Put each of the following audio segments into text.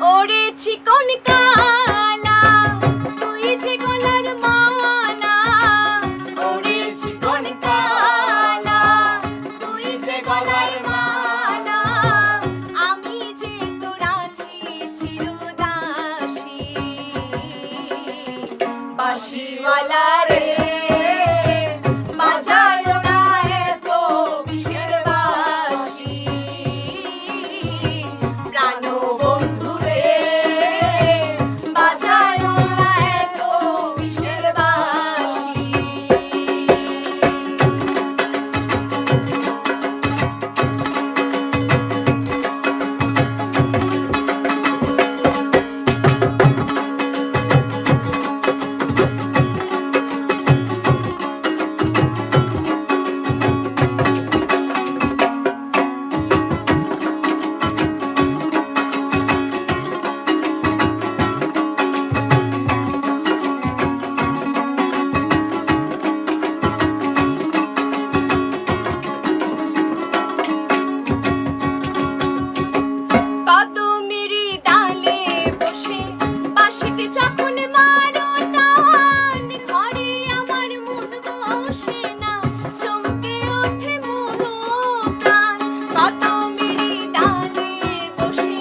ওরে চিকন কালা তুই যে গলার মালা, ওরে চিকন কালা তুই যে গলার মালা, আমি যে তোর আছি চিরদাসী। বাঁশিওয়ালা রে বাজায় না এত বিষের বাঁশি, প্রাণবন্ধু রে বাজায় না এত বিষের বাঁশি। কদমেরই ডালে বসে বাঁশিতে যখন মারো টান, ঘরে আমার মন বসে না, চমকে ওঠে মন প্রাণ। কদমেরই ডালে বসে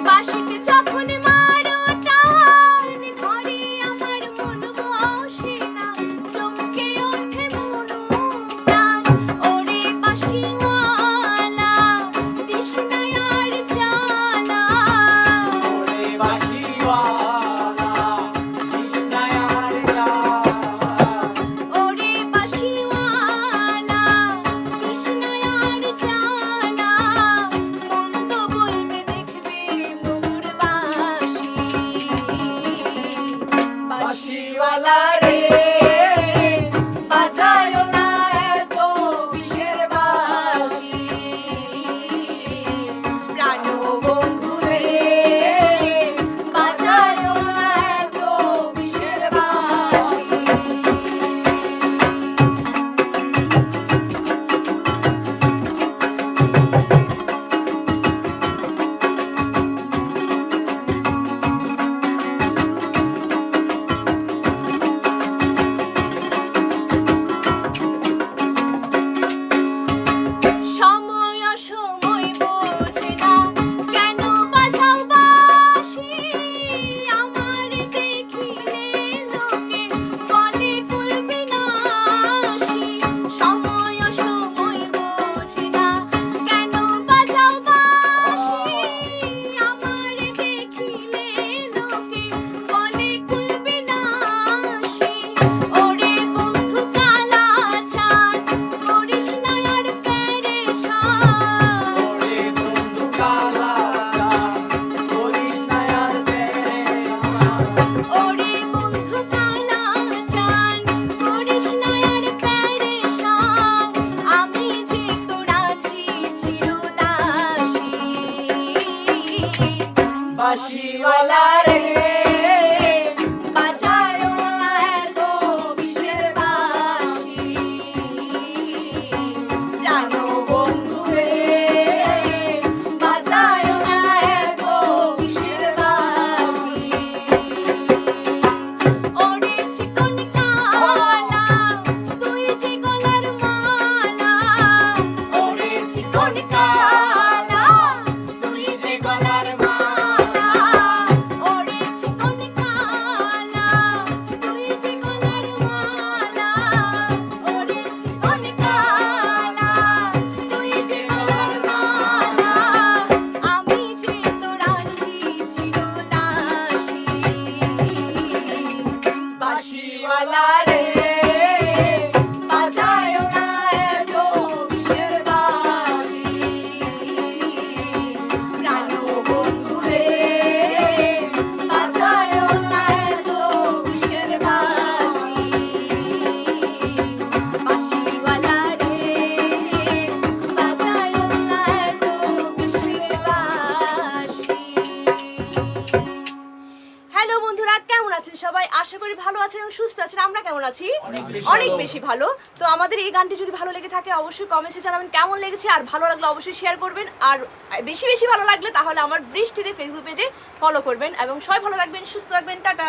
বাঁশিতে যখন মারো টান, ঘরে আমার মন বসে না, চমকে ওঠে মন প্রাণ। ওরে বাঁশিওয়ালা দিস না আর জ্বালা, ওরে বাঁশিওয়ালা কৃষ্ণায় আর জ্বালা, ওরে বাঁশিওয়ালা কৃষ্ণ আর জ্বালা, মন্দ বলবে দেখবে মোর বাঁশি। বাঁশিওয়ালা রে বাজায় না এত বিষের বাঁশি, প্রাণবন্ধু রে বাজায় না এত বিষের বাঁশি। সময় অসময় বোঝে না কেন বাজাও বাঁশি, আমার দেখিলে লোকে বলে কুলবি নাশি। সময় অসময় বোঝে না কেন বাজাও বাঁশি, আমার দেখিলে লোকে বলে কুলবি নাশি। ওরে বন্ধু কালা চাঁদ করিস না আর পেরেশান, ওরে বন্ধু কালা চাঁদ করিস না আর পেরেশান, ওরে বন্ধু কালা চাঁদ করিস না আর পেরেশান, আমি যে তোর আছি চিরদাসী। বাঁশিওয়ালা রে বাজায় না এত বিষের বাঁশি, প্রাণবন্ধু রে বাজায় না এত বিষের বাঁশি। ওরে চিকন কালা তুই যে গলার মালা, ওরে চিকন কালা তুই যে গলার মালা, ওরে চিকন কালা কেমন আছেন সবাই? আশা করি ভালো আছেন এবং সুস্থ আছেন। আমরা কেমন আছি? বেশি অনেক ভালো। বেশি ভালো। তো আমাদের এই গানটি যদি ভালো লেগে থাকে অবশ্যই কমেন্টে জানাবেন কেমন লেগেছে, আর ভালো লাগলে অবশ্যই শেয়ার করবেন, আর বেশি বেশি ভালো লাগলে তাহলে আমার বৃষ্টিতে ফেসবুক পেজে ফলো করবেন, এবং সবাই ভালো রাখবেন, সুস্থ রাখবেন। টাটা।